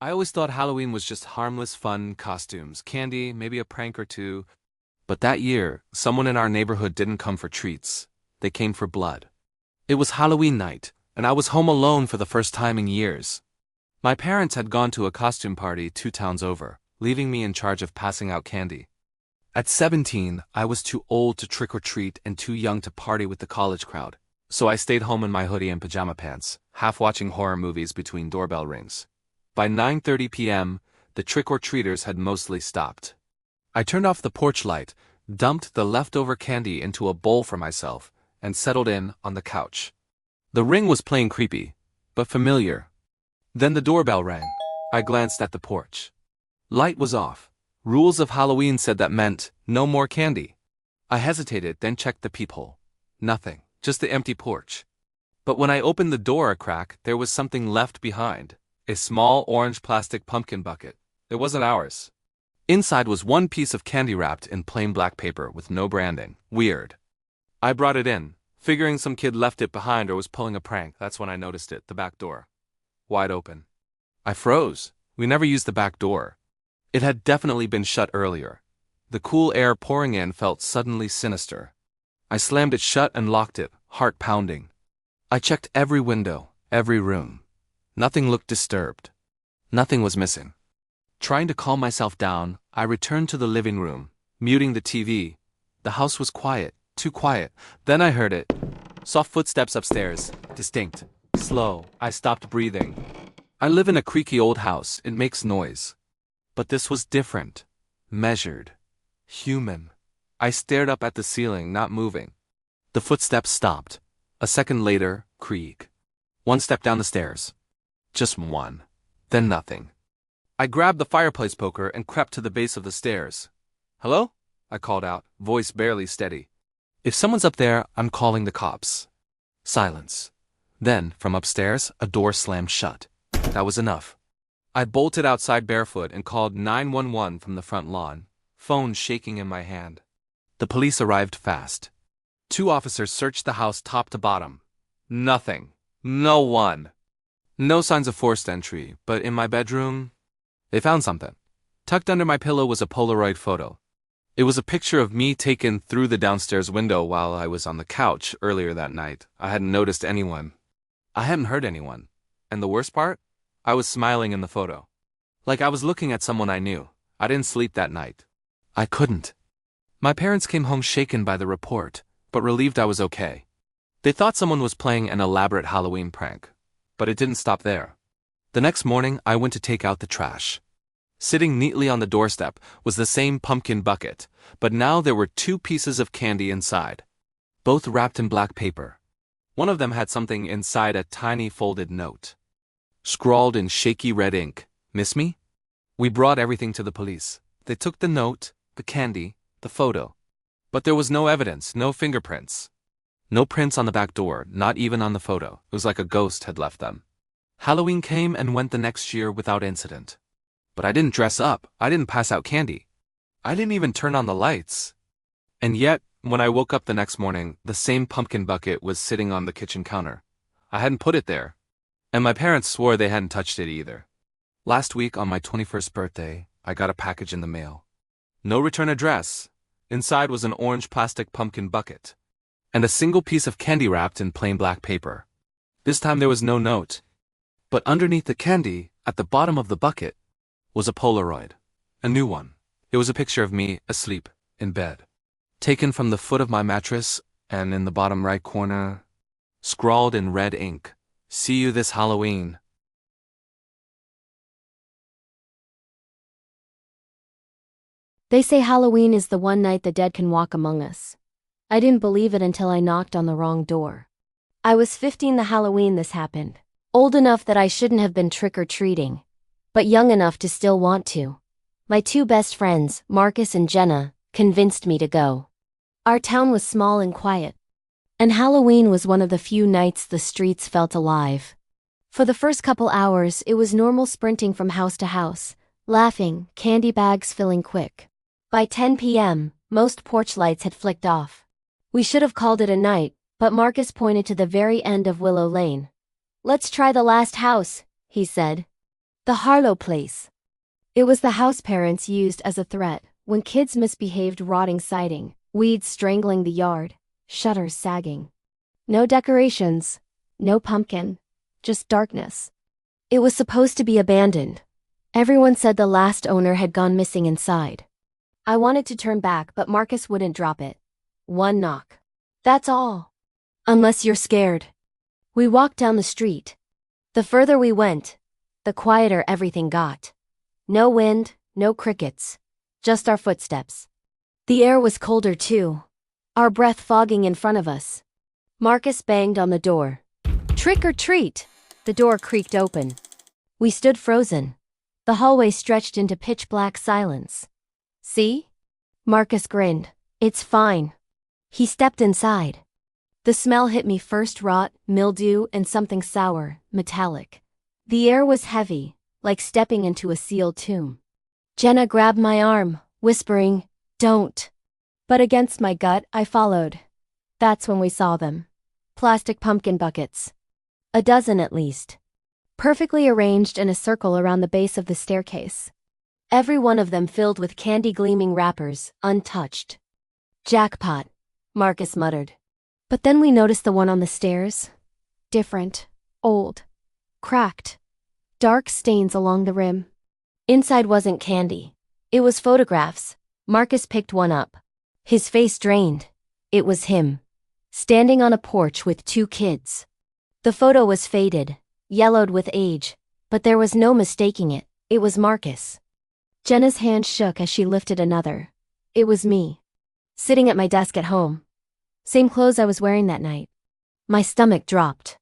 I always thought Halloween was just harmless fun costumes, candy, maybe a prank or two. But that year, someone in our neighborhood didn't come for treats. They came for blood. It was Halloween night, and I was home alone for the first time in years. My parents had gone to a costume party 2 towns over, leaving me in charge of passing out candy. At 17, I was too old to trick-or-treat and too young to party with the college crowd, so I stayed home in my hoodie and pajama pants, half watching horror movies between doorbell rings. By 9:30 p.m., the trick-or-treaters had mostly stopped. I turned off the porch light, dumped the leftover candy into a bowl for myself, and settled in on the couch. The ring was playing creepy, but familiar. Then the doorbell rang. I glanced at the porch. Light was off. Rules of Halloween said that meant no more candy. I hesitated, then checked the peephole. Nothing, just the empty porch. But when I opened the door a crack, there was something left behind. A small orange plastic pumpkin bucket. It wasn't ours. Inside was one piece of candy wrapped in plain black paper with no branding. Weird. I brought it in, figuring some kid left it behind or was pulling a prank. That's when I noticed it, the back door. Wide open. I froze. We never used the back door. It had definitely been shut earlier. The cool air pouring in felt suddenly sinister. I slammed it shut and locked it, heart pounding. I checked every window, every room. Nothing looked disturbed. Nothing was missing. Trying to calm myself down, I returned to the living room, muting the TV. The house was quiet, too quiet. Then I heard it. Soft footsteps upstairs, distinct, slow. I stopped breathing. I live in a creaky old house, it makes noise. But this was different. Measured. Human. I stared up at the ceiling, not moving. The footsteps stopped. A second later, creak. One step down the stairs. Just one. Then nothing. I grabbed the fireplace poker and crept to the base of the stairs. "Hello?" I called out, voice barely steady. "If someone's up there, I'm calling the cops." Silence. Then, from upstairs, a door slammed shut. That was enough. I bolted outside barefoot and called 911 from the front lawn, phone shaking in my hand. The police arrived fast. 2 officers searched the house top to bottom. Nothing. No one. No signs of forced entry, but in my bedroom, they found something. Tucked under my pillow was a Polaroid photo. It was a picture of me taken through the downstairs window while I was on the couch earlier that night. I hadn't noticed anyone. I hadn't heard anyone. And the worst part? I was smiling in the photo. Like I was looking at someone I knew. I didn't sleep that night. I couldn't. My parents came home shaken by the report, but relieved I was okay. They thought someone was playing an elaborate Halloween prank. But it didn't stop there. The next morning, I went to take out the trash. Sitting neatly on the doorstep was the same pumpkin bucket, but now there were 2 pieces of candy inside, both wrapped in black paper. One of them had something inside, a tiny folded note. Scrawled in shaky red ink, "Miss me?" We brought everything to the police. They took the note, the candy, the photo. But there was no evidence, no fingerprints. No prints on the back door, not even on the photo. It was like a ghost had left them. Halloween came and went the next year without incident. But I didn't dress up. I didn't pass out candy. I didn't even turn on the lights. And yet, when I woke up the next morning, the same pumpkin bucket was sitting on the kitchen counter. I hadn't put it there. And my parents swore they hadn't touched it either. Last week, on my 21st birthday, I got a package in the mail. No return address. Inside was an orange plastic pumpkin bucket. And a single piece of candy wrapped in plain black paper. This time there was no note. But underneath the candy, at the bottom of the bucket, was a Polaroid. A new one. It was a picture of me, asleep, in bed. Taken from the foot of my mattress, and in the bottom right corner, scrawled in red ink, "See you this Halloween." They say Halloween is the one night the dead can walk among us. I didn't believe it until I knocked on the wrong door. I was 15 the Halloween this happened. Old enough that I shouldn't have been trick-or-treating, but young enough to still want to. My 2 best friends, Marcus and Jenna, convinced me to go. Our town was small and quiet, and Halloween was one of the few nights the streets felt alive. For the first couple hours, it was normal sprinting from house to house, laughing, candy bags filling quick. By 10 p.m., most porch lights had flicked off. We should have called it a night, but Marcus pointed to the very end of Willow Lane. "Let's try the last house," he said. The Harlow place. It was the house parents used as a threat when kids misbehaved, rotting siding, weeds strangling the yard, shutters sagging. No decorations, no pumpkin, just darkness. It was supposed to be abandoned. Everyone said the last owner had gone missing inside. I wanted to turn back, but Marcus wouldn't drop it. One knock. That's all. Unless you're scared. We walked down the street. The further we went, the quieter everything got. No wind, no crickets. Just our footsteps. The air was colder too. Our breath fogging in front of us. Marcus banged on the door. Trick or treat! The door creaked open. We stood frozen. The hallway stretched into pitch black silence. See? Marcus grinned. It's fine. He stepped inside. The smell hit me first: rot, mildew, and something sour, metallic. The air was heavy, like stepping into a sealed tomb. Jenna grabbed my arm, whispering, "Don't." But against my gut, I followed. That's when we saw them. Plastic pumpkin buckets. A dozen at least. Perfectly arranged in a circle around the base of the staircase. Every one of them filled with candy-gleaming wrappers, untouched. Jackpot, Marcus muttered. But then we noticed the one on the stairs. Different. Old. Cracked. Dark stains along the rim. Inside wasn't candy. It was photographs. Marcus picked one up. His face drained. It was him. Standing on a porch with two kids. The photo was faded, yellowed with age, but there was no mistaking it. It was Marcus. Jenna's hand shook as she lifted another. It was me. Sitting at my desk at home. Same clothes I was wearing that night. My stomach dropped.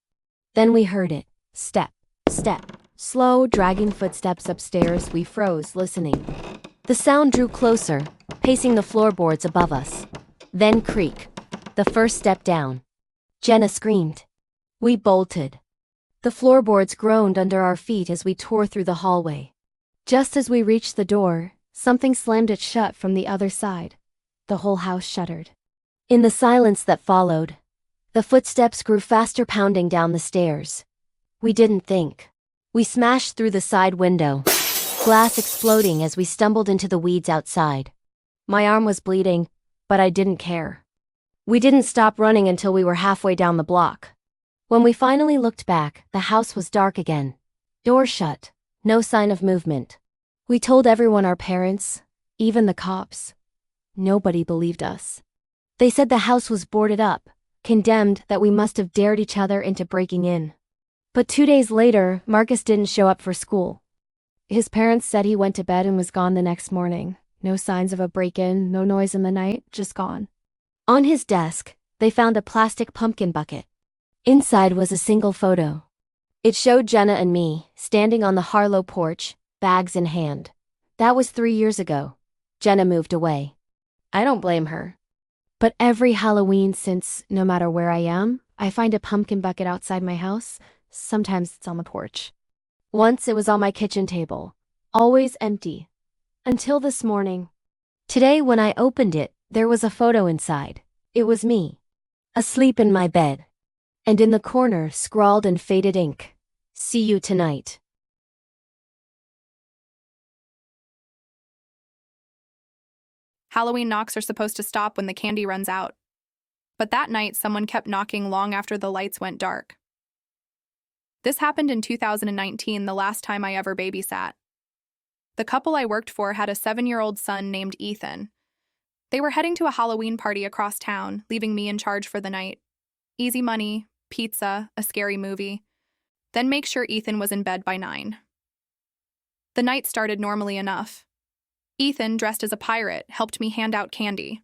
Then we heard it. Step, step. Slow, dragging footsteps upstairs. We froze, listening. The sound drew closer, pacing the floorboards above us. Then creak. The first step down. Jenna screamed. We bolted. The floorboards groaned under our feet as we tore through the hallway. Just as we reached the door, something slammed it shut from the other side. The whole house shuddered. In the silence that followed, the footsteps grew faster, pounding down the stairs. We didn't think. We smashed through the side window, glass exploding as we stumbled into the weeds outside. My arm was bleeding, but I didn't care. We didn't stop running until we were halfway down the block. When we finally looked back, the house was dark again. Door shut, no sign of movement. We told everyone, our parents, even the cops. Nobody believed us. They said the house was boarded up, condemned, that we must have dared each other into breaking in. But 2 days later, Marcus didn't show up for school. His parents said he went to bed and was gone the next morning. No signs of a break-in, no noise in the night, just gone. On his desk, they found a plastic pumpkin bucket. Inside was a single photo. It showed Jenna and me, standing on the Harlow porch, bags in hand. That was 3 years ago. Jenna moved away. I don't blame her. But every Halloween since, no matter where I am, I find a pumpkin bucket outside my house. Sometimes it's on the porch. Once it was on my kitchen table. Always empty. Until this morning. Today when I opened it, there was a photo inside. It was me. Asleep in my bed. And in the corner, scrawled in faded ink, "See you tonight." Halloween knocks are supposed to stop when the candy runs out. But that night, someone kept knocking long after the lights went dark. This happened in 2019, the last time I ever babysat. The couple I worked for had a 7-year-old son named Ethan. They were heading to a Halloween party across town, leaving me in charge for the night. Easy money, pizza, a scary movie. Then make sure Ethan was in bed by 9. The night started normally enough. Ethan, dressed as a pirate, helped me hand out candy.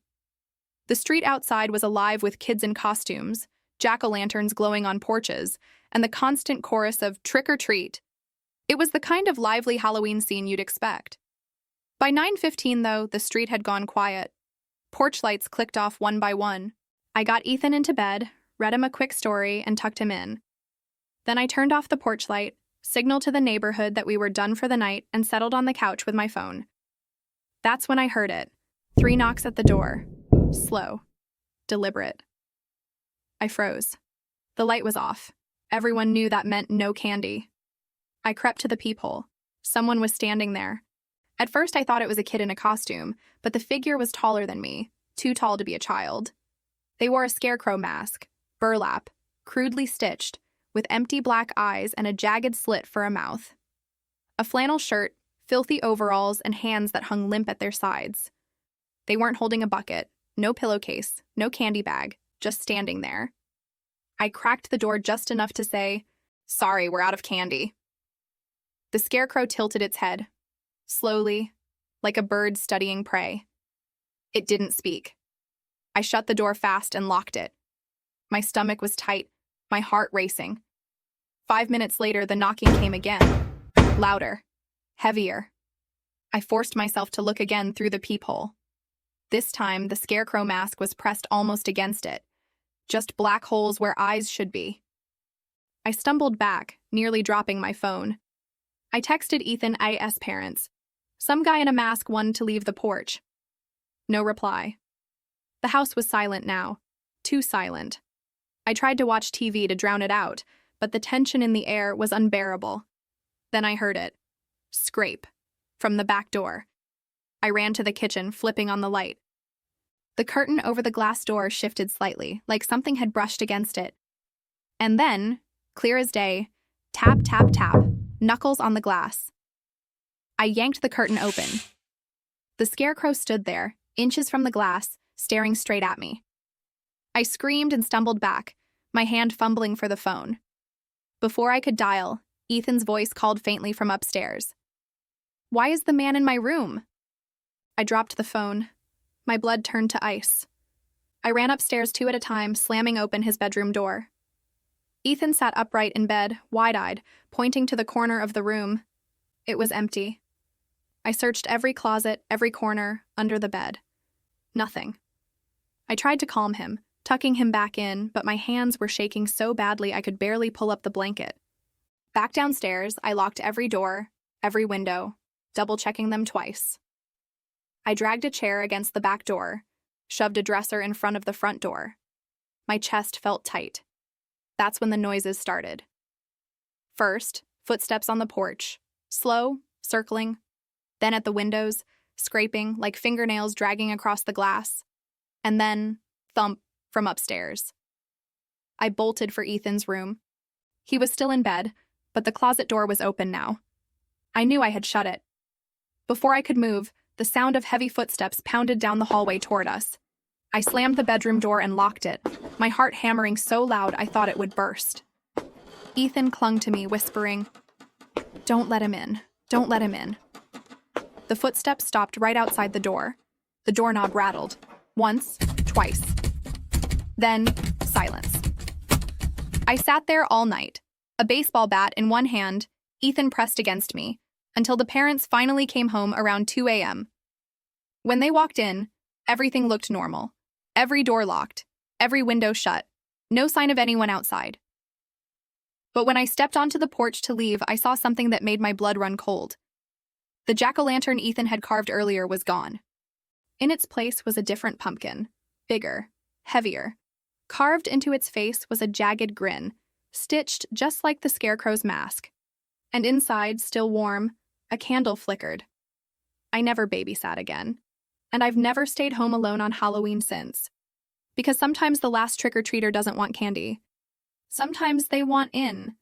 The street outside was alive with kids in costumes, jack-o'-lanterns glowing on porches, and the constant chorus of "trick or treat." It was the kind of lively Halloween scene you'd expect. By 9:15, though, the street had gone quiet. Porch lights clicked off one by one. I got Ethan into bed, read him a quick story, and tucked him in. Then I turned off the porch light, signaled to the neighborhood that we were done for the night, and settled on the couch with my phone. That's when I heard it. 3 knocks at the door. Slow. Deliberate. I froze. The light was off. Everyone knew that meant no candy. I crept to the peephole. Someone was standing there. At first I thought it was a kid in a costume, but the figure was taller than me, too tall to be a child. They wore a scarecrow mask, burlap, crudely stitched, with empty black eyes and a jagged slit for a mouth. A flannel shirt, filthy overalls, and hands that hung limp at their sides. They weren't holding a bucket, no pillowcase, no candy bag, just standing there. I cracked the door just enough to say, "Sorry, we're out of candy." The scarecrow tilted its head, slowly, like a bird studying prey. It didn't speak. I shut the door fast and locked it. My stomach was tight, my heart racing. 5 minutes later, the knocking came again, louder, heavier. I forced myself to look again through the peephole. This time, the scarecrow mask was pressed almost against it, just black holes where eyes should be. I stumbled back, nearly dropping my phone. I texted Ethan IS parents. Some guy in a mask wanted to leave the porch. No reply. The house was silent now, too silent. I tried to watch TV to drown it out, but the tension in the air was unbearable. Then I heard it. Scrape. From the back door. I ran to the kitchen, flipping on the light. The curtain over the glass door shifted slightly, like something had brushed against it. And then, clear as day, tap, tap, tap, knuckles on the glass. I yanked the curtain open. The scarecrow stood there, inches from the glass, staring straight at me. I screamed and stumbled back, my hand fumbling for the phone. Before I could dial, Ethan's voice called faintly from upstairs. "Why is the man in my room?" I dropped the phone. My blood turned to ice. I ran upstairs 2 at a time, slamming open his bedroom door. Ethan sat upright in bed, wide-eyed, pointing to the corner of the room. It was empty. I searched every closet, every corner, under the bed. Nothing. I tried to calm him, tucking him back in, but my hands were shaking so badly I could barely pull up the blanket. Back downstairs, I locked every door, every window, double-checking them twice. I dragged a chair against the back door, shoved a dresser in front of the front door. My chest felt tight. That's when the noises started. First, footsteps on the porch, slow, circling. Then at the windows, scraping like fingernails dragging across the glass. And then, thump from upstairs. I bolted for Ethan's room. He was still in bed, but the closet door was open now. I knew I had shut it. Before I could move, the sound of heavy footsteps pounded down the hallway toward us. I slammed the bedroom door and locked it, my heart hammering so loud I thought it would burst. Ethan clung to me, whispering, "Don't let him in. Don't let him in." The footsteps stopped right outside the door. The doorknob rattled. Once, twice. Then, silence. I sat there all night, a baseball bat in one hand, Ethan pressed against me, until the parents finally came home around 2 a.m. When they walked in, everything looked normal. Every door locked, every window shut, no sign of anyone outside. But when I stepped onto the porch to leave, I saw something that made my blood run cold. The jack-o'-lantern Ethan had carved earlier was gone. In its place was a different pumpkin, bigger, heavier. Carved into its face was a jagged grin, stitched just like the scarecrow's mask. And inside, still warm, a candle flickered. I never babysat again. And I've never stayed home alone on Halloween since. Because sometimes the last trick-or-treater doesn't want candy. Sometimes they want in.